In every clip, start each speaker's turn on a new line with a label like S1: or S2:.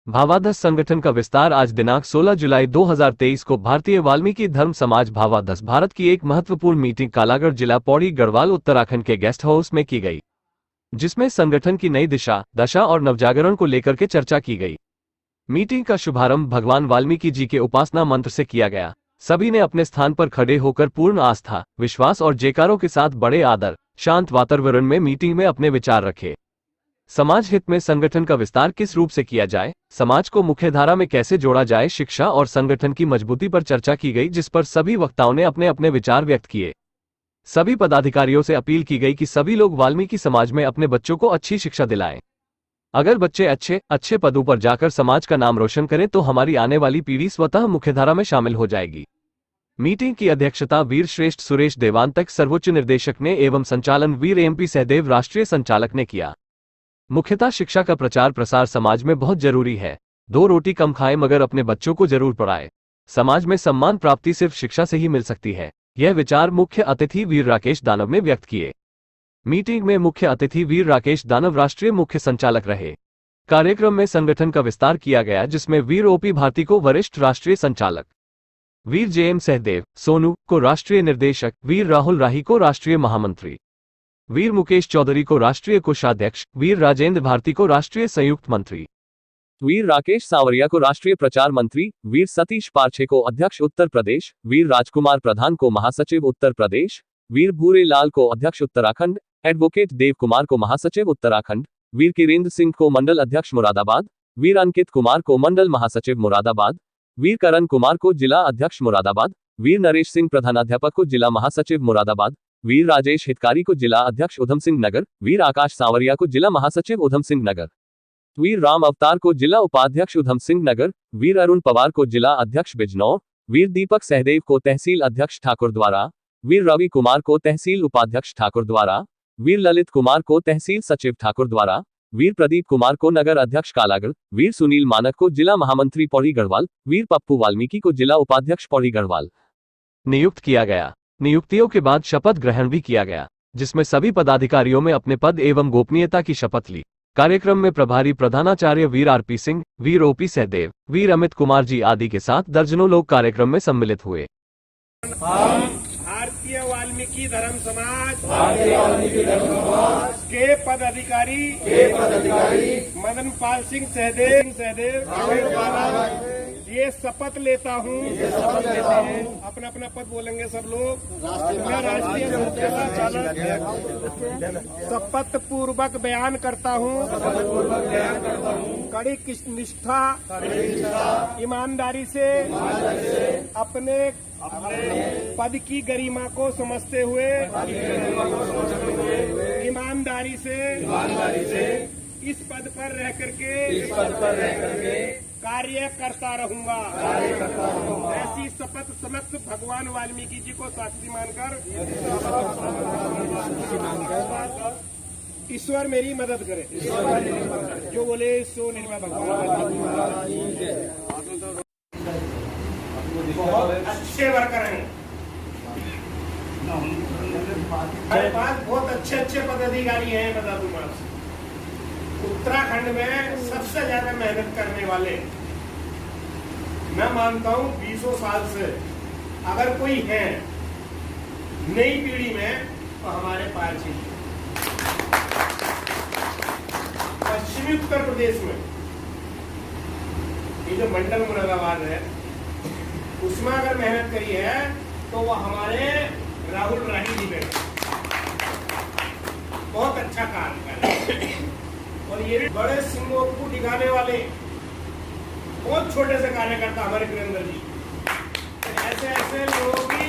S1: भावाधस संगठन का विस्तार। आज दिनांक 16 जुलाई 2023 को भारतीय वाल्मीकि धर्म समाज भावाधस भारत की एक महत्वपूर्ण मीटिंग कालागढ़ जिला पौड़ी गढ़वाल उत्तराखंड के गेस्ट हाउस में की गई, जिसमें संगठन की नई दिशा दशा और नवजागरण को लेकर के चर्चा की गई। मीटिंग का शुभारंभ भगवान वाल्मीकि जी के उपासना मंत्र से किया गया। सभी ने अपने स्थान पर खड़े होकर पूर्ण आस्था, विश्वास और जयकारों के साथ बड़े आदर, शांत वातावरण में मीटिंग में अपने विचार रखे। समाज हित में संगठन का विस्तार किस रूप से किया जाए, समाज को मुख्यधारा में कैसे जोड़ा जाए, शिक्षा और संगठन की मजबूती पर चर्चा की गई, जिस पर सभी वक्ताओं ने अपने अपने विचार व्यक्त किए। सभी पदाधिकारियों से अपील की गई कि सभी लोग वाल्मीकि समाज में अपने बच्चों को अच्छी शिक्षा दिलाएं। अगर बच्चे अच्छे पदों पर जाकर समाज का नाम रोशन करें तो हमारी आने वाली पीढ़ी स्वतः मुख्यधारा में शामिल हो जाएगी। मीटिंग की अध्यक्षता वीर श्रेष्ठ सुरेश देवांतक सर्वोच्च निर्देशक ने एवं संचालन वीर एमपी सहदेव राष्ट्रीय संचालक ने किया। मुख्यतः शिक्षा का प्रचार प्रसार समाज में बहुत जरूरी है। 2 रोटी कम खाएं मगर अपने बच्चों को जरूर पढ़ाएं। समाज में सम्मान प्राप्ति सिर्फ शिक्षा से ही मिल सकती है। यह विचार मुख्य अतिथि वीर राकेश दानव ने व्यक्त किए। मीटिंग में मुख्य अतिथि वीर राकेश दानव राष्ट्रीय मुख्य संचालक रहे। कार्यक्रम में संगठन का विस्तार किया गया, जिसमें वीर ओपी भारती को वरिष्ठ राष्ट्रीय संचालक, वीर जेएम सहदेव सोनू को राष्ट्रीय निर्देशक, वीर राहुल राही को राष्ट्रीय महामंत्री, वीर मुकेश चौधरी को राष्ट्रीय कोषाध्यक्ष, वीर राजेंद्र भारती को राष्ट्रीय संयुक्त मंत्री, वीर राकेश सांवरिया को राष्ट्रीय प्रचार मंत्री, वीर सतीश पारछे को अध्यक्ष उत्तर प्रदेश, वीर राजकुमार प्रधान को महासचिव उत्तर प्रदेश, वीर भूरे लाल को अध्यक्ष उत्तराखंड, एडवोकेट देव कुमार को महासचिव उत्तराखंड, वीर किरेंद्र सिंह को मंडल अध्यक्ष मुरादाबाद, वीर अंकित कुमार को मंडल महासचिव मुरादाबाद, वीर करण कुमार को जिला अध्यक्ष मुरादाबाद, वीर नरेश सिंह प्रधानाध्यापक को जिला महासचिव मुरादाबाद, वीर राजेश हितकारी को जिला अध्यक्ष उधम सिंह नगर, वीर आकाश सांवरिया को जिला महासचिव उधम सिंह नगर, वीर राम अवतार को जिला उपाध्यक्ष उधम सिंह नगर, वीर अरुण पवार को जिला अध्यक्ष बिजनौर, वीर दीपक सहदेव को तहसील अध्यक्ष ठाकुर द्वारा, वीर रवि कुमार को तहसील उपाध्यक्ष ठाकुर द्वारा, वीर ललित कुमार को तहसील सचिव ठाकुर द्वारा, वीर प्रदीप कुमार को नगर अध्यक्ष कालागढ़, वीर सुनील मानक को जिला महामंत्री पौड़ी गढ़वाल, वीर पप्पू वाल्मीकि को जिला उपाध्यक्ष पौड़ी गढ़वाल नियुक्त किया गया। नियुक्तियों के बाद शपथ ग्रहण भी किया गया, जिसमें सभी पदाधिकारियों में अपने पद एवं गोपनीयता की शपथ ली। कार्यक्रम में प्रभारी प्रधानाचार्य वीर आरपी सिंह, वीर ओपी सहदेव, वीर अमित कुमार जी आदि के साथ दर्जनों लोग कार्यक्रम में सम्मिलित हुए।
S2: भारतीय वाल्मीकि धर्म समाज के पदाधिकारी मदन पाल सिंह सहदेव ये शपथ लेता हूँ। अपना अपना पद बोलेंगे सब लोग। मैं राष्ट्रीय संचालक शपथ पूर्वक बयान करता हूँ कड़ी निष्ठा ईमानदारी से अपने पद की गरिमा को समझते हुए ईमानदारी से इस पद पर रह करके कार्य करता रहूंगा। ऐसी शपथ समक्ष भगवान वाल्मीकि जी को साक्षी मानकर ईश्वर मेरी मदद करे। जो बोले सो निर्भय भगवान। बहुत अच्छे वर्कर हैं हमारे पास, बहुत अच्छे पदाधिकारी हैं। बता दूंगा, उत्तराखंड में सबसे ज्यादा मेहनत करने वाले मैं मानता हूं 20 साल से अगर कोई है नई पीढ़ी में तो हमारे पारछी। पश्चिमी उत्तर प्रदेश में ये जो मंडल मुरादाबाद है उसमें अगर मेहनत करी है तो वो हमारे राहुल राही जी ने बहुत अच्छा काम किया। और ये भी बड़े सिंहों को दिखाने वाले बहुत छोटे से कार्यकर्ता हमारे वीरेंद्र जी, ऐसे लोगों की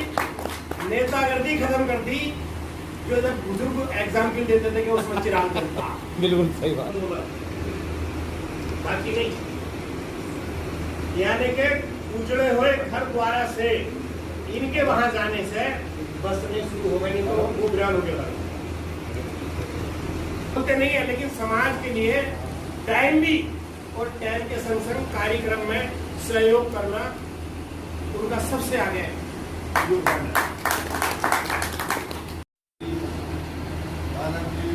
S2: नेतागिरी खत्म कर दी जो जब बुजुर्ग एग्जाम्पल देते थे कि उसमें चिराग चलता।
S3: बिल्कुल सही बात।
S2: बाकी नहीं, यानी के उजड़े हुए घर द्वारा से इनके वहां जाने से बस नहीं शुरू हो गई, तो वो विरान हो गया बोलते नहीं है। लेकिन समाज के लिए टाइम भी और टाइम के संग संग कार्यक्रम में सहयोग करना उनका सबसे आगे योगदान है।
S4: आनंद जी,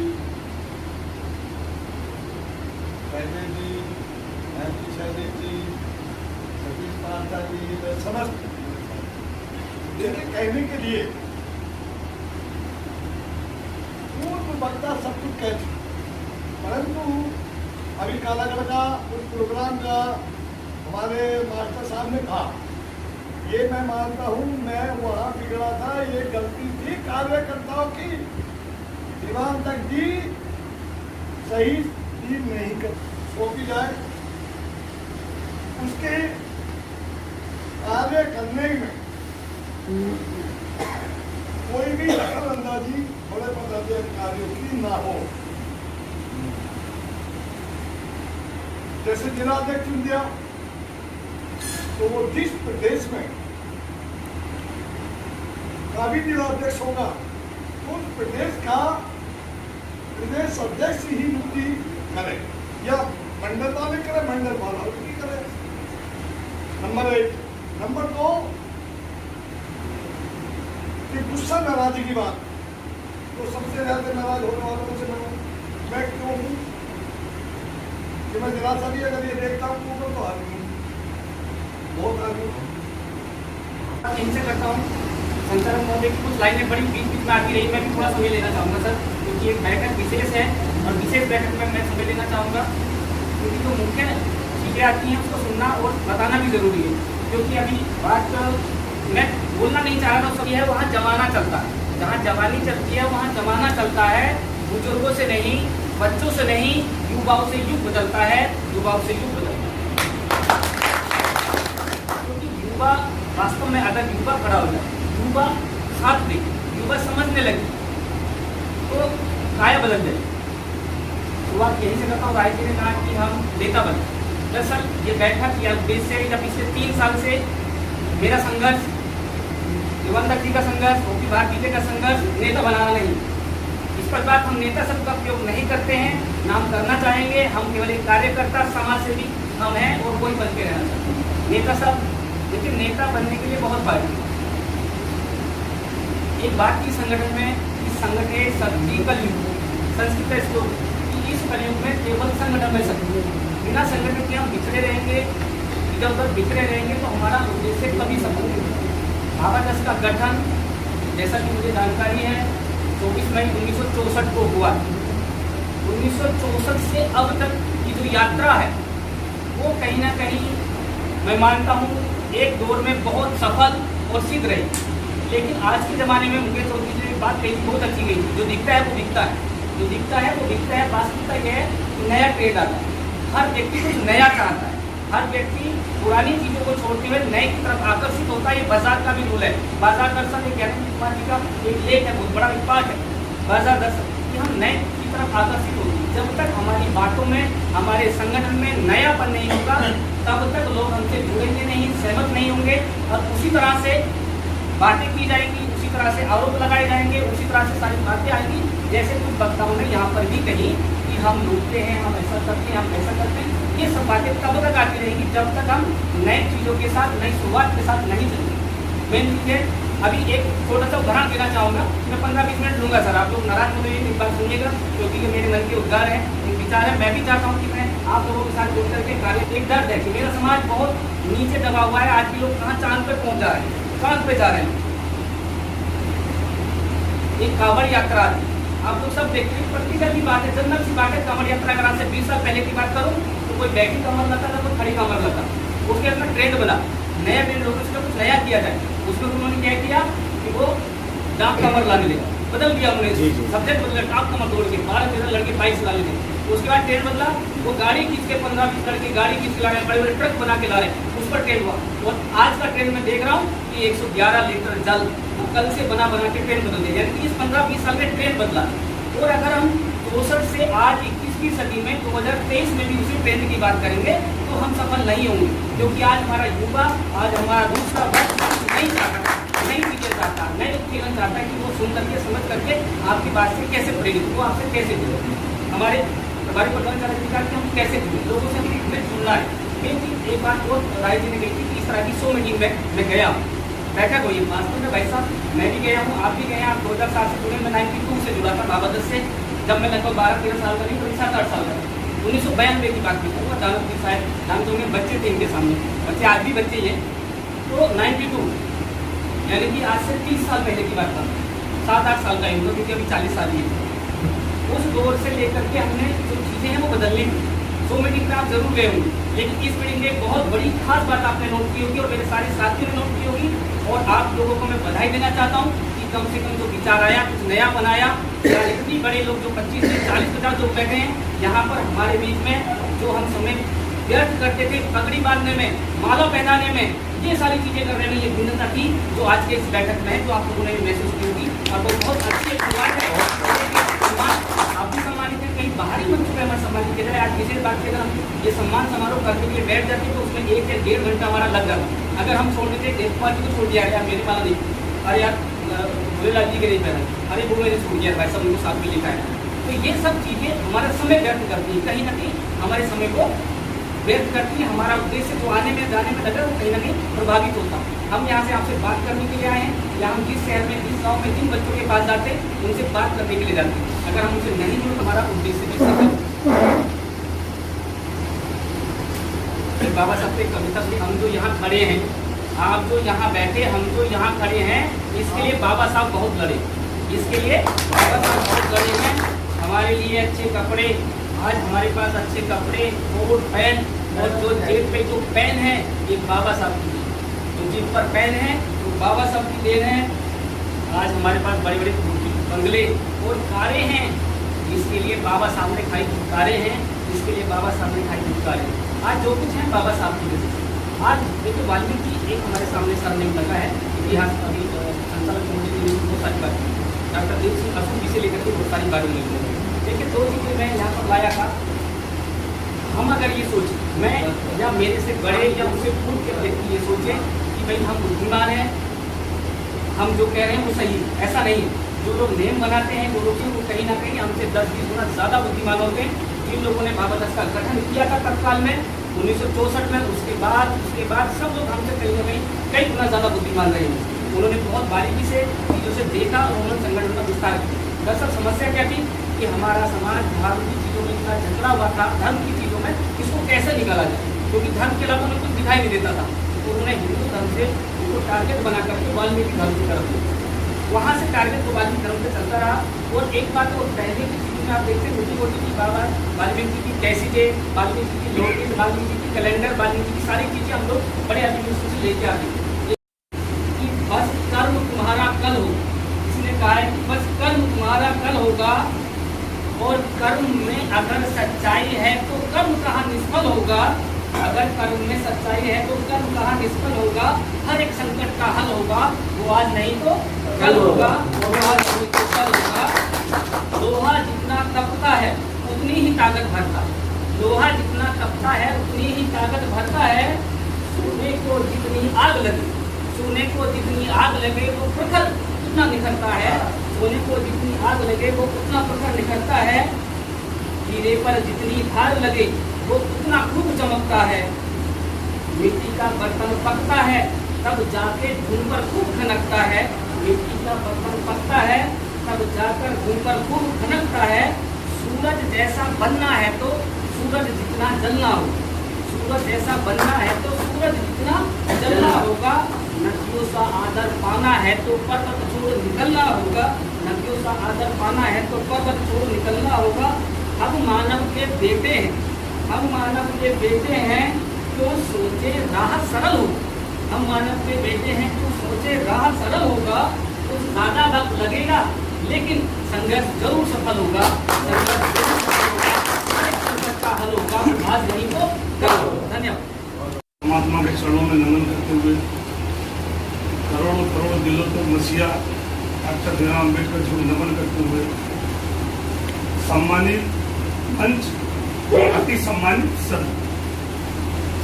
S4: पहले जी, एमपी
S3: खरे जी, सतीश पांडा जी, वे समस्त मेरे कहने के लिए पूर्व वक्ता सब कुछ कह चुके, परंतु अभी कालागढ़ का उस प्रोग्राम का हमारे मास्टर साहब ने कहा, ये मैं मानता हूँ, मैं वहाँ बिगड़ा था, ये गलती थी कार्यकर्ताओं की। दीवान तक दी सही डील नहीं कर सौंपी जाए, उसके कार्य करने में कोई भी दखल अंदाजी बड़े पदाधिकारियों की ना हो। जैसे जिलाध्यक्ष चुन दिया तो वो जिस प्रदेश में का भी जिलाध्यक्ष होगा उस प्रदेश का प्रदेश अध्यक्ष ही नियुक्ति करे, या मंडल वाले करे, मंडल वाला नियुक्ति करे। नंबर 1। नंबर 2 कि गुस्सा नाराजगी की बात, तो सबसे ज्यादा नाराज होने वालों में से मैं क्यों हूँ कि मैं जरा सा भी अगर ये देखता हूँ तो आदमी बहुत आदमी
S4: इनसे करता हूँ। संचालक महोदय की कुछ लाइनें बड़ी बीच बीच में आती रही, मैं भी थोड़ा समय लेना चाहूँगा सर, क्योंकि एक बैठक विशेष है और विशेष बैठक में मैं समय लेना चाहूँगा, क्योंकि जो मुख्य चीज़ें आती हैं उसको सुनना और बताना भी जरूरी है। क्योंकि अभी बात मैं बोलना नहीं चाह रहा हूँ, सब है वहाँ जमाना चलता है, जहाँ जवानी चलती है वहाँ जमाना चलता है। बुजुर्गों से नहीं, बच्चों से नहीं, युवाओं से युग बदलता है, युवाओं से युग बदलता है। क्योंकि युवा वास्तव में अगर युवा खड़ा हो जाए, युवा साथ दे, युवा समझने लगे तो काया बदल जाए। शुरुआत यही से करता हूँ। राय जी ने कहा कि हम नेता बने। दरअसल ये बैठक या उद्देश्य है, पिछले 3 साल से मेरा संघर्ष, दिवंगत जी का संघर्ष, ओपी भारती का संघर्ष नेता बनाना नहीं। इस प्रकार हम नेता शब्द का उपयोग नहीं करते हैं, नाम करना चाहेंगे। हम केवल एक कार्यकर्ता, समाज सेवी हम हैं और कोई बन के रहना चाहते हैं। नेता सब, लेकिन नेता बनने के लिए बहुत बात है। एक बात की संगठन में, इस संगठन शक्ति कलयुग, संस्कृत श्लोक कि इस कलयुग में केवल संगठन में शक्ति है। बिना संगठन के हम बिछड़े रहेंगे, इधर उधर बिखरे रहेंगे तो हमारा उद्देश्य कभी सफल नहीं होगा। भाभा दस का गठन, जैसा कि मुझे जानकारी है, 24 मई 1964 को हुआ। 1964 से अब तक की जो यात्रा है वो कहीं ना कहीं मैं मानता हूँ एक दौर में बहुत सफल और सिद्ध रही। लेकिन आज के ज़माने में मुकेश चौधरी जी ने बात कही बहुत अच्छी गई, जो दिखता है वो दिखता है, जो दिखता है वो दिखता है। वास्तविकता यह है कि नया ट्रेंड आता है, हर व्यक्ति कुछ नया चाहता है, हर व्यक्ति पुरानी चीज़ों को छोड़ते हुए नए की तरफ आकर्षित होता है। ये बाजार का भी रूल है। बाजार दर्शन एक ज्ञानेंद्र कुमार जी का एक लेख है, बहुत बड़ा एक पाठ है बाजार दर्शन, कि हम नए की तरफ आकर्षित होते हैं। जब तक हमारी बातों में, हमारे संगठन में नयापन नहीं होगा तब तक लोग हमसे जुड़ेंगे नहीं, सहमत नहीं होंगे और उसी तरह से बातें की जाएंगी, उसी तरह से आरोप लगाए जाएंगे, उसी तरह से सारी बातें आएंगी। जैसे कुछ वक्ताओं ने यहाँ पर भी कही कि हम लूटते हैं, हम ऐसा करते हैं, हम ऐसा करते हैं। ये सब बातें तब तक आती रहेंगी जब तक हम नए चीज़ों के साथ, नई शुरुआत के साथ नहीं चलेंगे। मेन चीज़ है, अभी एक छोटा सा उदाहरण देना चाहूँगा। मैं 15-20 मिनट लूँगा सर, आप लोग नाराज होने एक बात सुनिएगा, क्योंकि ये मेरे मन के उद्गार है, एक विचार है। मैं भी चाहता हूँ कि मैं आप लोगों के साथ जुड़ करके कार्य, एक दर्द है कि मेरा समाज बहुत नीचे दबा हुआ है। आज भी लोग कहाँ चांद पे पहुँच जा रहे हैं, चांद पे जा रहे हैं। एक कांवड़ यात्रा थी, आप लोग सब देखते हैं, प्रतिशत की बात है, जनरल सी बात है। कांवड़ यात्रा अगर आज से 20 साल पहले की बात करूँ तो कोई बैठी कमर लाता था, कोई खड़ी कमर लाता। उसके अंदर ट्रेंड बना, नया ट्रेंड होकर उसका कुछ नया किया जाए। उसमें उन्होंने क्या किया कि वो डाक कमर लाने लगा, बदल दिया उन्होंने, सब्जेक्ट बदला, डाक कमर तोड़ के 12-13 लड़के 22 ला लेते। उसके बाद ट्रेंड बदला, वो गाड़ी खींच के 15-20 लड़के गाड़ी खींच के ला रहे हैं, बड़े बड़े ट्रक बना के ला रहे हैं, उस पर ट्रेंड हुआ। और आज का ट्रेंड मैं देख रहा हूँ कि 111 लीटर जल कल से बना के ट्रेंड बदल दिया। यानी कि इस 15-20 साल में ट्रेंड बदला। और अगर हम 64 से आज 21वीं सदी में 2023 में भी उसी ट्रेंड की बात करेंगे तो हम सफल नहीं होंगे, क्योंकि आज हमारा युवा, आज हमारा दूसरा वर्ग नहीं चाहता, नई चीजें चाहता, नए उत्पीड़न चाहता है कि वो सुन करके, समझ करके आपकी बात से कैसे प्रेरित, वो आपसे कैसे जुड़े, हमारे प्रधान अधिकार के हम कैसे जुड़े, लोगों से हमें जुड़ना है। मेन चीज एक बात और राय जी ने कही थी कि इस तरह की 100 मीटिंग में मैं गया हूँ, बैठक हुई है। वास्तव में भाई साहब मैं भी गया हूँ, आप भी गए हैं। आप 2007 से जुड़े, मैं 92 से जुड़ा था बाबा दस से, जब मैं लगभग 12-13 साल का नहीं, करीब 7-8 साल का। 1992 की बात की शायद जानते होंगे, बच्चे थे इनके सामने, बच्चे आज भी बच्चे ही हैं। तो 92 यानी कि आज से 30 साल पहले की बात था, 7-8 साल का इनको, क्योंकि अभी 40 साल ही है। उस दौर से लेकर के हमने जो चीज़ें हैं वो बदलने की 100 मीटिंग में आप जरूर गए होंगे, लेकिन इस मीटिंग में एक बहुत बड़ी खास बात आपने नोट की होगी और मेरे सारे साथियों ने नोट की होगी, और आप लोगों को मैं बधाई देना चाहता हूँ कि कम से कम जो विचार आया, कुछ नया बनाया, या इतनी बड़े लोग जो 25 से 40-50 लोग बैठे हैं यहाँ पर हमारे बीच में, जो हम समय व्यर्थ करते थे पगड़ी बांधने में, माला पहनाने में, ये सारी चीज़ें करने में, ये भिन्नता थी जो आज के इस बैठक में है, जो आप लोगों ने महसूस की होगी। और वो बहुत अच्छी शुरुआत है। आप भी सम्मानित हैं, कहीं बाहरी मंच पर हमारे सम्मानित किया जाए। आज विशेष बात की, अगर हम ये सम्मान समारोह करने के लिए बैठ जाते तो उसमें 1 या 1.5 घंटा हमारा लग जाता। अगर हम छोड़ देते, देखभाल जी को छोड़ दिया, यार मेरे वाला नहीं, अरे यार भोलेलाल जी के नहीं पहना, अरे वो मैंने छोड़ दिया भाई, सब उनको साथ में लिखा है। तो ये सब चीज़ें हमारा समय व्यर्थ करती है, कहीं ना कहीं हमारे समय को व्यर्थ करती है। हमारा उद्देश्य जो आने में जाने में लगा वो कहीं ना कहीं प्रभावित होता। हम यहाँ से आपसे बात करने के लिए आए हैं, या हम जिस शहर में, जिस गाँव में, जिन बच्चों के पास जाते हैं उनसे बात करने के लिए जाते हैं। अगर हम उनसे नहीं जुड़े तो हमारा उद्देश्य भी सफल। बाबा साहब की कविता से, हम जो यहाँ खड़े हैं, आप जो यहाँ बैठे, हम जो यहाँ खड़े हैं, इसके लिए बाबा साहब बहुत लड़े, इसके लिए बाबा साहब बहुत लड़े हैं। हमारे लिए अच्छे कपड़े, आज हमारे पास अच्छे कपड़े, कोट, पैन, और जो जेब पे जो पेन है ये बाबा साहब की, जो जेब पर पेन है वो बाबा साहब की देन है। आज हमारे पास बड़े बड़े बंगले और कारें हैं, इसके लिए बाबा साहब ने खाई कारें हैं, इसके लिए बाबा साहब ने खाई कारें। आज जो कुछ है बाबा साहब की वजह से। आज देखिए वाल्मीकि एक हमारे सामने सरनेम लगा है, इतिहास अभी संचालक कमेटी ने बहुत सारी बात की, डॉक्टर देव सिंह असू जी से लेकर के बहुत सारी बातें मिलती हैं। देखिए 2 चीज़ें मैं यहाँ पर लाया था। हम अगर ये सोचें, मैं या मेरे से बड़े या उससे पूर्व के व्यक्ति ये सोचें कि भाई हम बुद्धिमान हैं, हम जो कह रहे हैं वो सही है, ऐसा नहीं है। जो लोग नेम बनाते हैं वो लोग वो कहीं ना कहीं हमसे 10-20 गुना ज़्यादा बुद्धिमान होते हैं। जिन लोगों ने बाबा दस का गठन किया था तत्काल में 1964 में, उसके बाद सब लोग हमसे कहीं ना कहीं कई गुना ज़्यादा बुद्धिमान रहे हैं। उन्होंने बहुत बारीकी से चीज़ों से देखा और उन्होंने संगठन का विस्तार किया। दरअसल समस्या क्या थी कि हमारा समाज धर्म की चीज़ों में इतना झगड़ा हुआ था, धर्म की चीज़ों में इसको कैसे निकाला जाए, क्योंकि धर्म के अलावा उन्हें कुछ दिखाई नहीं देता था। तो उन्होंने हिंदू धर्म से उनको टारगेट बना करके वाल्मीकि धर्म की तरफ लिया। वहाँ से टारगेट तो वाल्मीकि धर्म से चलता रहा। और एक बात तो पहले की चीज़ों में आप देखते हैं, मोटी मोटी की बाबा वाल्मीकि की कैसेटें, वाल्मीकि की नोटिस, वाल्मीकि की कैलेंडर, वाल्मीकि की सारी चीज़ें हम लोग बड़े आदमी से लेके आते हैं कि बस कर्म तुम्हारा कल हो। इसने कहा है कि बस कर्म तुम्हारा कल होगा, और कर्म में अगर सच्चाई है तो कर्म कहाँ निष्फल होगा। अगर कर्म में सच्चाई है तो कर्म कहाँ निष्फल होगा। हर एक संकट का हल होगा, वो आज नहीं तो कल होगा, वो आज नहीं तो कल होगा। लोहा जितना तपता है उतनी ही ताकत भरता है, लोहा जितना तपता है उतनी ही ताकत भरता है। सोने को जितनी आग लगे, सोने को जितनी आग लगे वो प्रखर उतना निखरता है, सोने को जितनी आग लगे वो उतना प्रखर निखरता है। हीरे पर जितनी धार लगे वो उतना खूब चमकता है। मिट्टी का बर्तन पकता है तब जाके धुन पर खूब खनकता है। मिट्टी का बर्तन पकता है तब जाकर धुन पर खूब खनकता है। सूरज जैसा बनना है तो सूरज जितना जलना हो, सूरज जैसा बनना है तो सूरज जितना जलना होगा। नदियों सा आदर पाना है तो पर्वत छोड़ निकलना होगा, नदियों सा आदर पाना है तो पर्वत छोड़ निकलना होगा। हम मानव के बेटे हैं, हम मानव के बेटे हैं क्यों सोचे राह सरल हो। हम मानव के बेटे हैं क्यों सोचे राह सरल होगा। कुछ ज़्यादा वक्त लगेगा लेकिन संघर्ष जरूर सफल होगा, संघर्ष जरूर सफल होगा, संघर्ष का हल होगा, आज नहीं तो कल होगा। धन्यवाद।
S5: परमात्मा के चरणों में नमन करते हुए करोड़ों करोड़ों दिलों को मसीहा डॉक्टर भीमराव अम्बेडकर जी को नमन करते हुए सम्मानित मंच, अति सम्मानित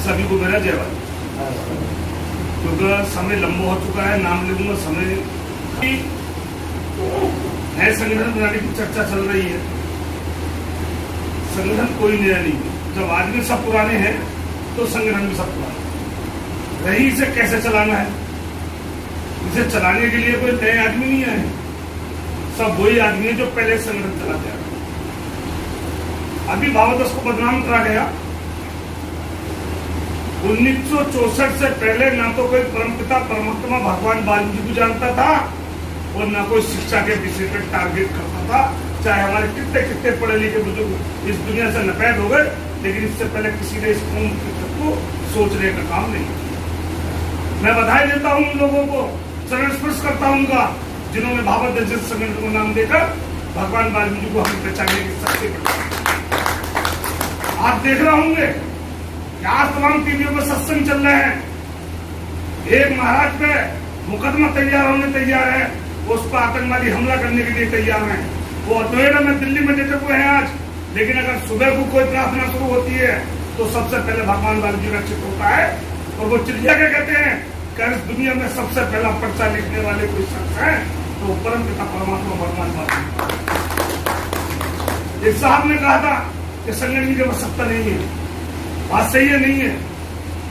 S5: सभी को मेरा जयवाद। क्योंकि समय लंबा हो चुका है, नाम लूंगा समय नए संगठन बनाने की चर्चा चल रही है। संगठन कोई नया नहीं है, जब आदमी सब पुराने हैं तो संगठन भी सब पुराने। रही इसे कैसे चलाना है, इसे चलाने के लिए कोई नए आदमी नहीं आए, सब वही आदमी है जो पहले संगठन चलाते आ रहे। अभी भावादस को बदनाम करा गया। 1964 से पहले ना तो कोई परमपिता परमात्मा भगवान वाल्मीकि को जानता था और ना कोई शिक्षा के विषय पर टारगेट करता था। चाहे हमारे कितने कितने पढ़े लिखे बुजुर्ग इस दुनिया से नपैद हो गए, लेकिन इससे पहले किसी ने इस कौम को सोचने का काम नहीं किया। मैं बधाई देता हूं उन लोगों को, चरण स्पर्श करता हूं उनका, जिन्होंने भावादस जैसे संगठन को नाम देकर भगवान वाल्मीकि को हमें पहचानने की शक्ति बढ़ाई। आप देख रहे होंगे कि आज तमाम टीवियों में सत्संग चल रहे हैं। एक महाराज पे मुकदमा तैयार होने तैयार है, उस पर आतंकवादी हमला करने के लिए तैयार हैं। वो नोएडा में, दिल्ली में डटे हुए हैं आज, लेकिन अगर सुबह को कोई प्रार्थना शुरू होती है तो सबसे पहले भगवान वाल्मीकि का चित्र होता है। और वो चिड़िया क्या कहते हैं कि इस दुनिया में सबसे पहला पर्चा लिखने वाले कोई शख्स है तो परम पिता परमात्मा भगवान वाल्मीकि। एक साहब ने कहा था कि संगठन की आवश्यकता नहीं है, बात सही है, नहीं है,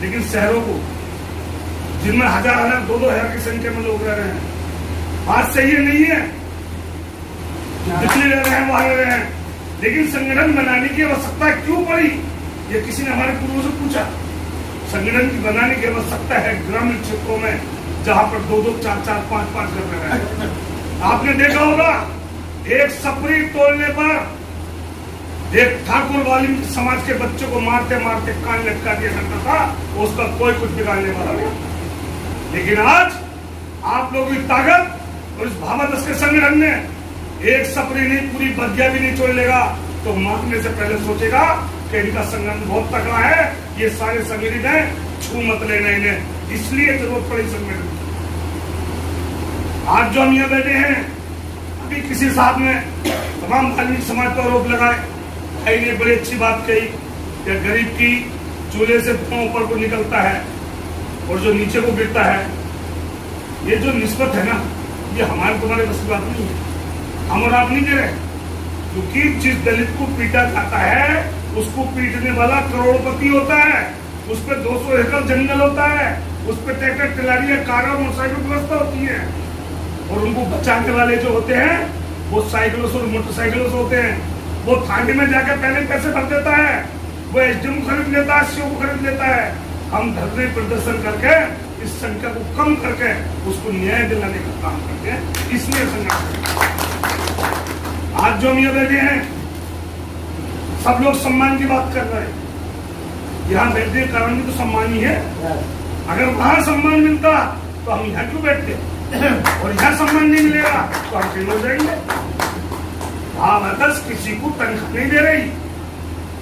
S5: लेकिन शहरों को जिनमें हजार हजार 2-2 की संख्या में लोग रह रहे हैं, बात सही है, नहीं है, दिल्ली रह रहे हैं, वहां रह रहे हैं, लेकिन संगठन बनाने की आवश्यकता क्यों पड़ी? ये किसी ने हमारे पूर्वजों से पूछा। संगठन की बनाने की आवश्यकता है ग्रामीण क्षेत्रों में, जहां पर 2-2, 4-4, 5-5 घर रह रहे हैं। आपने देखा होगा एक सपरी तोड़ने पर एक ठाकुर वाल्मीकि समाज के बच्चों को मारते मारते कान लटका दिया करता था, उसका कोई कुछ बिगाड़ने वाला नहीं। लेकिन आज आप लोगों की ताकत और इस भावादस के संगठन में एक सपरी नहीं, पूरी बगिया भी नहीं छोड़ लेगा तो मारने से पहले सोचेगा कि इनका संगठन बहुत तगड़ा है, ये सारे संगठन है, छू मत लेना इन्हें, इसलिए जरूरत पड़ी संगठन। आज जो हम यहाँ बैठे हैं, अभी किसी साहब ने तमाम वाल्मीकि समाज पर आरोप लगाए। भाई ने बड़ी अच्छी बात कही कि गरीब की चूल्हे से धुआं ऊपर को निकलता है और जो नीचे को गिरता है, ये जो निस्बत है ना, ये हमारे तुम्हारे बस की बात नहीं है, हम और आप नहीं दे रहे। क्योंकि जिस दलित को पीटा जाता है उसको पीटने वाला करोड़पति होता है, उस पर 200 एकड़ जंगल होता है, उस पर ट्रैक्टर, टिलारियां, कारें, मोटरसाइकिल व्यवस्था होती है, और उनको बचाने वाले जो होते हैं वो साइकिलों से और मोटरसाइकिलों से होते हैं। वो थाने में जाकर पहले पैसे भर देता है, वो एसडीएम खरीद लेता है, सीओ को खरीद लेता है। हम धरने प्रदर्शन करके इस संख्या को कम करके उसको न्याय दिलाने का काम करते हैं, इसलिए संगठन। आज जो हम ये बैठे हैं, सब लोग सम्मान की बात कर रहे हैं। यहाँ बैठने का कारण भी तो सम्मान ही है। अगर वहां सम्मान मिलता तो हम यहाँ क्यों बैठते, और यहाँ सम्मान नहीं मिलेगा तो हम कहीं हो जाएंगे। भावादस किसी को तनख्वाह नहीं दे रही।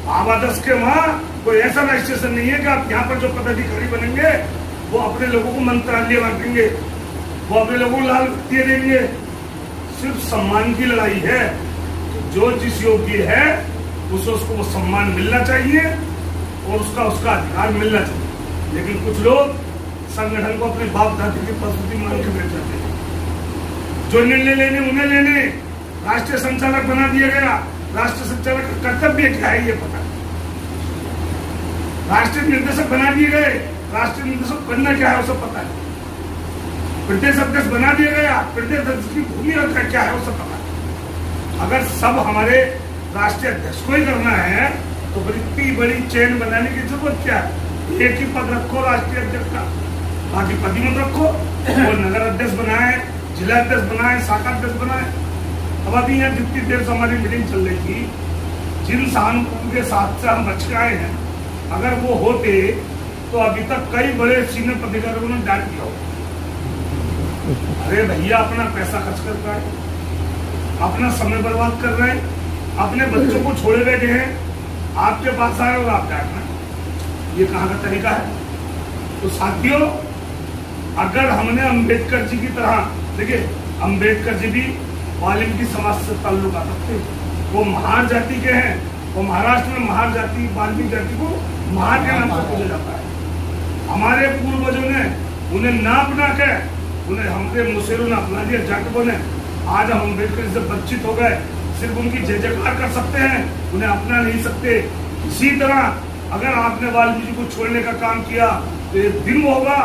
S5: भावादस के वहां कोई ऐसा रजिस्ट्रेशन नहीं है कि आप यहाँ पर जो पदाधिकारी बनेंगे वो अपने लोगों को मंत्रालय बांटेंगे, वो अपने लोगों को लाल बत्तियां देंगे। सिर्फ सम्मान की लड़ाई है। जो जिस योग्य है उसको वो सम्मान मिलना चाहिए और उसका अधिकार मिलना चाहिए। लेकिन कुछ लोग संगठन को अपने बाप दादी की प्रस्तुति मान के बैठ जाते हैं। जो निर्णय लेने उन्हें लेने, राष्ट्रीय संचालक बना दिया गया। राष्ट्रीय संचालक का कर्तव्य क्या है ये पता नहीं। राष्ट्रीय निर्देशक बना दिए गए, राष्ट्रीय निर्देशक बनना क्या है उसे पता है। प्रदेश अध्यक्ष बना दिया गया, प्रदेश अध्यक्ष की भूमिका क्या है उसे पता है। अगर सब हमारे राष्ट्रीय अध्यक्ष को ही करना है तो इतनी बड़ी चेन बनाने की जरूरत क्या है? एक ही पद रखो राष्ट्रीय अध्यक्ष का, बाकी पद ही मत रखो। और नगर अध्यक्ष बनाए, जिला अध्यक्ष बनाए, शाखा अध्यक्ष बनाए। अब अभी यहाँ जितनी देर से हमारी मीटिंग चल रही थी, जिन सहानुभूति के साथ से हम बच के आए हैं, अगर वो होते तो अभी तक कई बड़े सीनियर पदाधिकारियों ने डांट दिया हो। अरे भैया, अपना पैसा खर्च कर रहा है, अपना समय बर्बाद कर रहे हैं, अपने बच्चों को छोड़े बैठे हैं, आपके पास आए और आप डांटना, ये कहाँ का तरीका है? तो साथियों, अगर हमने अंबेडकर जी की तरह, देखिए अंबेडकर जी भी वाल्मीकि समाज से ताल्लुक रखते हैं, वो महार जाति के हैं। वो महाराष्ट्र में महार जाति, वाल्मीकि जाति को महार के नाम से पूजा जाता है। हमारे पूर्वजों ने उन्हें ना अपना के, उन्हें हमसे मुसेरों ने अपना दिया, जाटकों ने। आज हम अम्बेडकर से वंचित हो गए, सिर्फ उनकी जय जयकार कर सकते हैं, उन्हें अपना नहीं सकते। इसी तरह अगर आपने वाल्मीकि को छोड़ने का काम किया तो एक दिन होगा,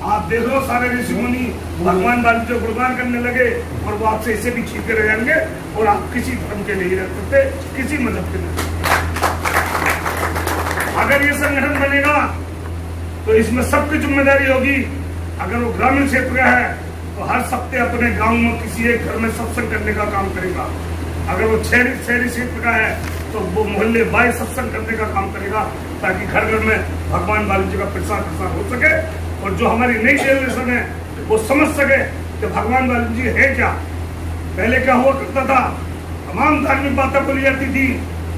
S5: आप देख लो सारे ऋषि मुनि भगवान वाल्मीकि को गुणगान करने लगे और वो आपसे इसे भी छीनते रह जाएंगे और आप किसी धर्म के नहीं रह सकते, किसी मजहब के नहीं। अगर ये संगठन बनेगा तो इसमें सबकी जिम्मेदारी होगी। अगर वो ग्रामीण क्षेत्र का है तो हर सप्ताह अपने गांव में किसी एक घर में सत्संग करने का काम करेगा। अगर वो शहरी क्षेत्र का है तो वो मोहल्ले बाई सत्संग करने का काम करेगा, ताकि घर घर में भगवान वाल्मीकि जी का प्रसार हो सके और जो हमारी नई जनरेशन है वो समझ सके कि भगवान वाल्मीकि जी है क्या। पहले क्या हुआ करता था, तमाम धार्मिक बातें बोली जाती थी,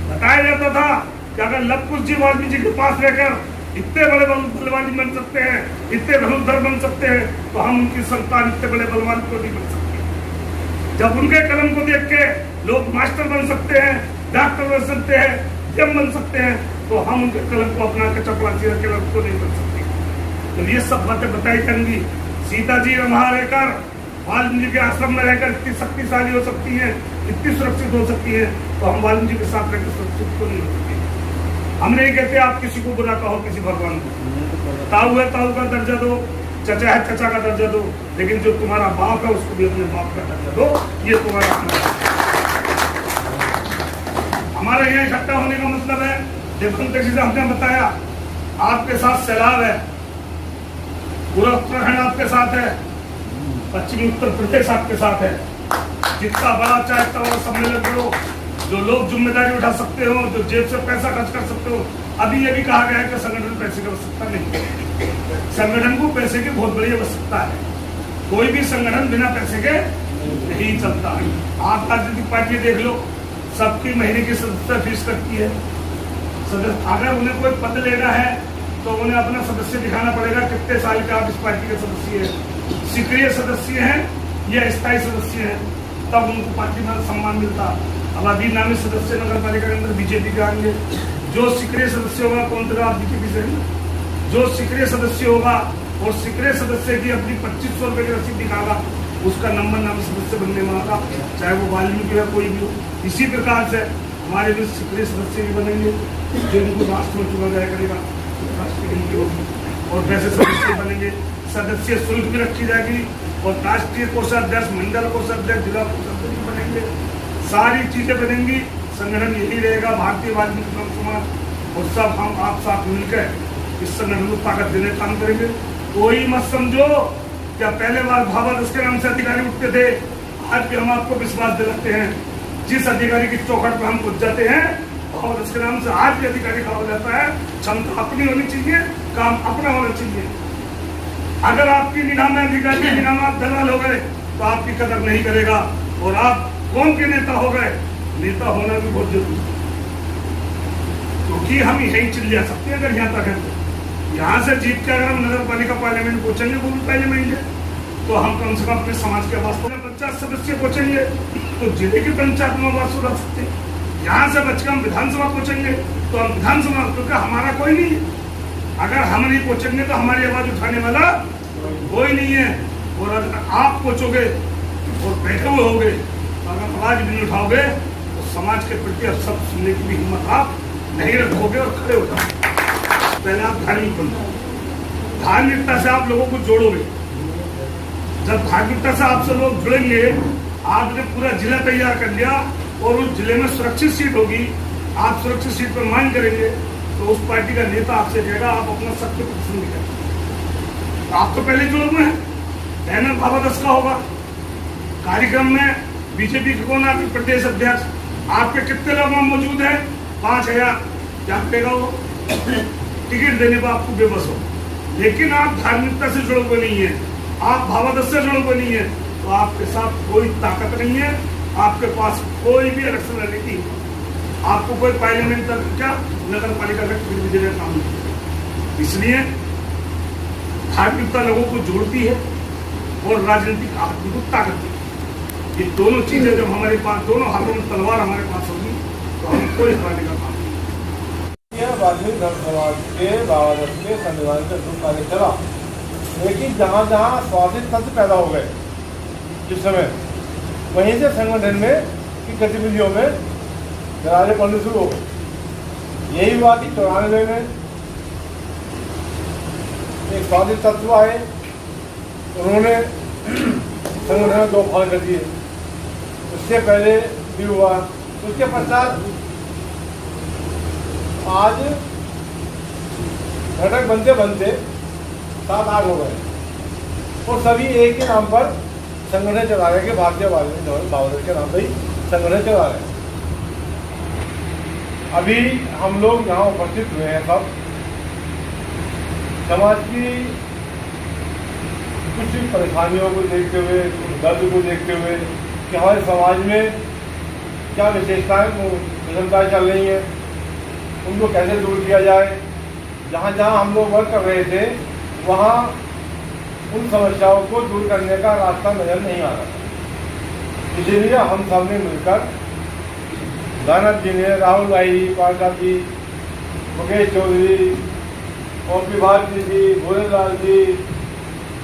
S5: बताया जाता था कि अगर लव कुश जी वाल्मीकि जी के पास रहकर इतने बड़े बलवान बन सकते हैं, इतने धनुर्धर बन सकते हैं, तो हम उनकी संतान इतने बड़े बलवान को नहीं बन सकते। जब उनके कलम को देख के लोग मास्टर बन सकते हैं, डॉक्टर बन सकते हैं, जब बन सकते हैं, तो हम उनके कलम को अपना के चपरासी के कलम को नहीं बन सकते। तो ये सब बातें बताई जाएंगी। सीता जी वहां रहकर वाल्मीकि के आश्रम में रहकर इतनी शक्तिशाली हो सकती है, इतनी सुरक्षित हो सकती है, तो हम वाल्मीकि के साथ रहकर सुरक्षित क्यों नहीं हो सकते। हम नहीं कहते आप किसी को बुरा कहो, किसी भगवान को। ताऊ है ताऊ का दर्जा दो, चचा है चचा का दर्जा दो, लेकिन जो तुम्हारा बाप है उसको भी अपने बाप का दर्जा दो। ये तुम्हारा हमारे यहाँ इकट्ठा होने का मतलब है, देखो जैसे हमने बताया, आपके साथ सैलाब है, पूरा उत्तराखंड आपके साथ है, पश्चिमी उत्तर प्रदेश आपके साथ है। जितना बड़ा चाहे इतना बड़ा सम्मेलन करो, जो लोग जिम्मेदारी उठा सकते हो, जो जेब से पैसा खर्च कर सकते हो। अभी ये भी कहा गया है कि संगठन पैसे की आवश्यकता नहीं, संगठन को पैसे की बहुत बड़ी आवश्यकता है। कोई भी संगठन बिना पैसे के नहीं चलता। आप राजनीतिक पार्टी देख लो, सबकी महीने की सदस्य फीस कटती है। अगर उन्हें कोई पद लेना है तो उन्हें अपना सदस्य दिखाना पड़ेगा, कितने साल के आप इस पार्टी के सदस्य हैं, सक्रिय सदस्य हैं या स्थायी सदस्य हैं, तब उनको पार्टी में सम्मान मिलता। अब अभी नामी सदस्य नगर पालिका के अंदर बीजेपी के आएंगे, जो सक्रिय सदस्य होगा कौन तरह आप बीजेपी से, जो सक्रिय सदस्य होगा और सक्रिय सदस्य की अपनी 2500 रुपए की रसीद दिखागा, उसका नंबर नामी सदस्य बनने में आएगा, चाहे वो वाल्मीकि हो कोई भी हो। इसी प्रकार से हमारे भी सक्रिय सदस्य भी बनेंगे, जो इनको राष्ट्र में चुना जाया करेगा, राष्ट्रीय गिनती होगी और वैसे सदस्य बनेंगे। सदस्य शुल्क भी रखी जाएगी और राष्ट्रीय कोषाध्यक्ष, मंडल कोषाध्यक्ष, जिला कोषाध्यक्ष बनेंगे, सारी चीजें बनेंगी। संगठन यही रहेगा, भारतीय वाल्मीकि समाज, और सब हम आप साथ मिलकर इस संगठन को ताकत देने का काम करेंगे। कोई मत समझो क्या पहले बार भावादस के नाम से अधिकारी उठते थे, आज भी हम आपको विश्वास दिलाते हैं, जिस अधिकारी की चौखट पर हम पहुंच जाते हैं, भावादस के नाम से आज भी अधिकारी का हो जाता है। क्षमता अपनी होनी चाहिए, काम अपना होना चाहिए। अगर आपकी निगाह में अधिकारी की निगाह में आप दलाल हो गए तो आपकी कदर नहीं करेगा, और आप कौन के नेता हो गए, नेता होना भी बहुत जरूरी है, क्योंकि हम यही चिल्ला सकते हैं। अगर यहाँ तक है तो यहाँ से जीत के अगर हम नगर पालिका पार्लियामेंट पहुंचेंगे, वो भी पहले में तो हम कम से कम अपने समाज के वास्तव में 50 सदस्य पहुंचेंगे तो जिले की पंचायत में आवाज सुधर सकते हैं। यहाँ से बचकर हम विधानसभा पहुंचेंगे तो हम विधानसभा, क्योंकि हमारा कोई नहीं है, अगर हम नहीं पहुंचेंगे तो हमारी आवाज उठाने वाला कोई नहीं है। और अगर आप पहुंचोगे और बैठे हुए होगे, अगर आवाज भी नहीं उठाओगे तो समाज के प्रति अब सब सुनने की भी हिम्मत आप नहीं रखोगे और खड़े हो जाओगे। पहले आप धार्मिक बनो, धार्मिकता से आप लोगों को जोड़ोगे। जब धार्मिकता से आपसे लोग जुड़ेंगे, आपने पूरा जिला तैयार कर लिया और उस जिले में सुरक्षित सीट होगी, आप सुरक्षित सीट पर मांग करेंगे तो उस पार्टी का नेता आपसे कहेगा आप अपना सत्य प्रदर्शन करें। तो आप तो पहले जोड़ में है, बैनर भावादस का होगा, कार्यक्रम में बीजेपी के कौन आपके प्रदेश अध्यक्ष, आपके कितने लोग मौजूद हैं, 5000, क्या कहेगा वो, टिकट देने पर आपको बेबस हो। लेकिन आप धार्मिकता से जुड़े हुए नहीं है, आप भावादस से जुड़े हुए नहीं है, तो आपके साथ कोई ताकत नहीं है, आपके पास कोई भी इलेक्शन लड़ने की, आपको कोई पार्लियामेंट तक क्या नगर पालिका का टिकट भी देने का काम नहीं। इसलिए धार्मिकता लोगों को जोड़ती है और राजनीतिक आदमी को ताकत देती है। ये दोनों चीजें जब हमारे पास, दोनों हाथों में तलवार हमारे पास होगी तो हम कोई हराने का काम नहीं।
S6: वाल्मीकि धर्म समाज के भावादस के संविधान के अनुरूप कार्य चला, लेकिन जहाँ जहाँ स्वाधीन तंत्र पैदा हो गए जिस समय, वहीं से संगठन में की गतिविधियों में दरारें पड़नी शुरू हो गई। यही हुआ कि 94 में एक स्वाधीन तत्व आए, उन्होंने संगठन में 2 भाग कर दिए। उससे पहले भी हुआ, उसके पश्चात आज घटक बनते बनते 7-8 हो गए और सभी एक ही नाम पर संगठन चला रहे हैं कि भारतीय वाल्मीकि भावादर्श के नाम पर ही संगठन चला रहे हैं। अभी हम लोग यहाँ उपस्थित हुए हैं सब समाज की कुछ परेशानियों को देखते हुए, कुछ दर्द को देखते हुए कि हमारे समाज में क्या विशेषताएं विषमताएं चल रही हैं, उनको कैसे दूर किया जाए। जहाँ जहाँ हम लोग वर्क कर रहे थे वहाँ उन समस्याओं को दूर करने का रास्ता नजर नहीं आ रहा था। इसीलिए हम सब ने मिलकर दानव जी ने, राहुल भाई, पारसा जी, मुकेश चौधरी, ओपी भारती जी, भोलेलाल जी,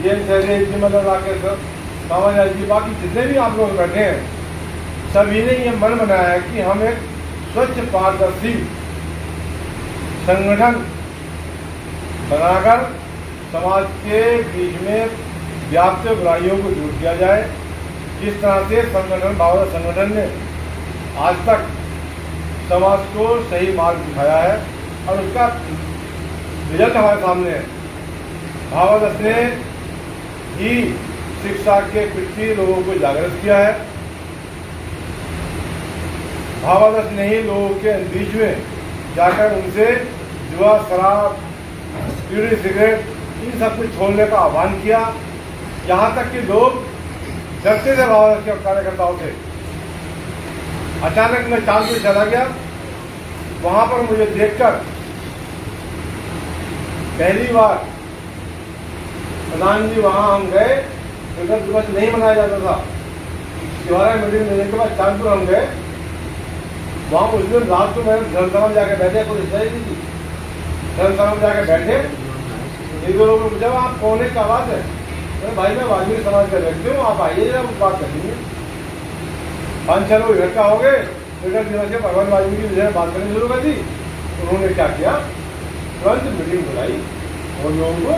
S6: जैन शैलेश जी, मतलब राकेश कामालाल जी, बाकी जितने भी आप लोग बैठे हैं, सभी ने ये मन बनाया है कि हम एक स्वच्छ पारदर्शी संगठन बनाकर समाज के बीच में व्याप्त बुराइयों को दूर किया जाए। जिस तरह से संगठन भावादर्श संगठन ने आज तक समाज को सही मार्ग दिखाया है और उसका रिजल्ट हमारे सामने है। भावादर्श ने ही शिक्षा के प्रति लोगों को जागृत किया है। भावादर्श ने ही लोगों के बीच में जाकर उनसे जुआ, शराब, बीड़ी, सिगरेट इन सब कुछ छोड़ने का आह्वान किया। यहाँ तक कि लोग डरते थे भावादर्श के कार्यकर्ताओं से। अचानक मैं चांदपुर चला गया, वहां पर मुझे देखकर पहली बार प्रधान जी वहां हम गए, विगत दिवस नहीं मनाया जाता था। शिवालय मीटिंग लेने के बाद चांदपुर हम गए, वहां उस दिन रात को मैंने धर्मशाला में जाके बैठे, कोई रिश्ता ही नहीं थी। धर्मशाला में जाके बैठे, एक दो लोगों ने पूछा आप कौन है, क्या बात है? भाई मैं वाल्मीकि समाज का व्यक्ति हूँ, आप आइए जरा बात करेंगे। 5-6 लोग इकट्ठा हो गए, विगत दिवस के भगवान वाल्मीकि के विषय में बात करनी शुरू कर दी। उन्होंने क्या किया, तुरंत मीटिंग बुलाई और लोगों को,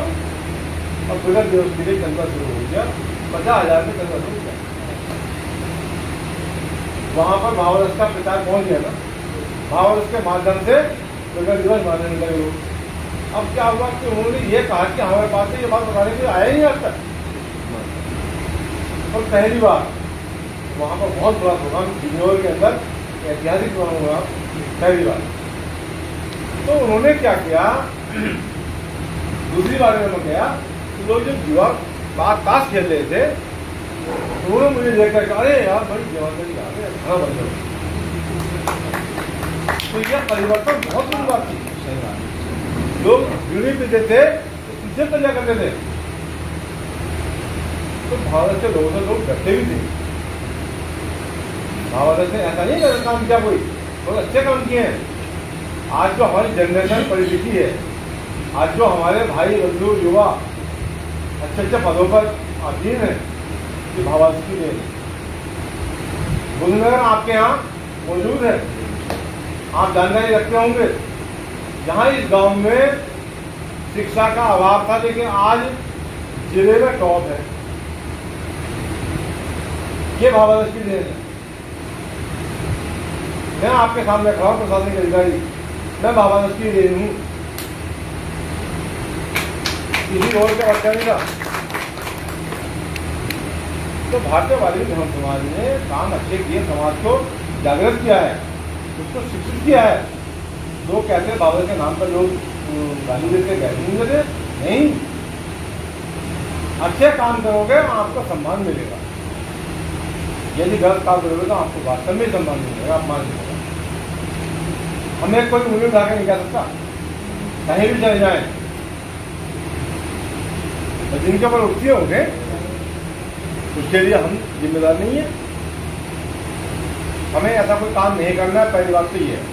S6: और विगत दिवस के लिए चंदा शुरू हो गया। 50,000 में चंदा शुरू किया। वहां पर भावादर्श का प्रचार पहुंच गया था। भावादर्श के माध्यम से विगत दिवस मानने लगे लोग। अब क्या हुआ कि उन्होंने ये कहा कि हमारे पास से ये बात बताने के लिए आया ही नहीं आज तक। और पहली बार वहाँ पर बहुत बड़ा प्रोग्राम बिजनौर के अंदर, ऐतिहासिक प्रोग्राम हुआ पहली बार। तो उन्होंने क्या किया, दूसरी बार में गया, लोग जब जुआ बात ताश खेल रहे थे, उन्होंने मुझे देखकर कहा अरे यार बड़ी जवाबदारी आ गई, खाना बन जाओ। तो यह परिवर्तन बहुत बड़ी बात थी। लोग बीड़ी पीते थे तो पीछे तैयार करते थे, तो भारत के लोगों से लोग डरते भी थे। भावादर्श ने ऐसा नहीं कर काम किया, कोई बहुत अच्छे काम किए हैं। आज जो हमारी जनरेशन परिस्थिति है, आज जो हमारे भाई बंधु युवा अच्छे अच्छे पदों पर आसीन है, कि भावादर्श की देन। बुलनगर आपके यहाँ मौजूद है, आप जानकारी रखते होंगे। जहाँ इस गांव में शिक्षा का अभाव था, लेकिन आज जिले में टॉप है, ये भावादर्श की देन है। मैं आपके सामने खड़ा हूं, प्रशासनिक अधिकारी, मैं भावादर्श की देन हूं, किसी और का बच्चा नहीं था। तो भारतीय वाल्मीकि धर्म समाज ने काम अच्छे किए, समाज को जागृत किया है, उसको शिक्षित किया है। लोग कहते हैं भावादर्श के नाम पर लोग गाली देते, गैर देते नहीं। अच्छे काम करोगे आपको सम्मान मिलेगा, यदि गलत काम करोगे तो आपको वास्तव में सम्मान मिलेगा, अपमान मिलेगा। हमें कोई मूल्य उठा के नहीं कह सकता, कहीं भी चले जाए, तो जिनके ऊपर उठती होंगे उसके लिए हम जिम्मेदार नहीं है। हमें ऐसा कोई काम नहीं करना है, पहली बात तो ये है।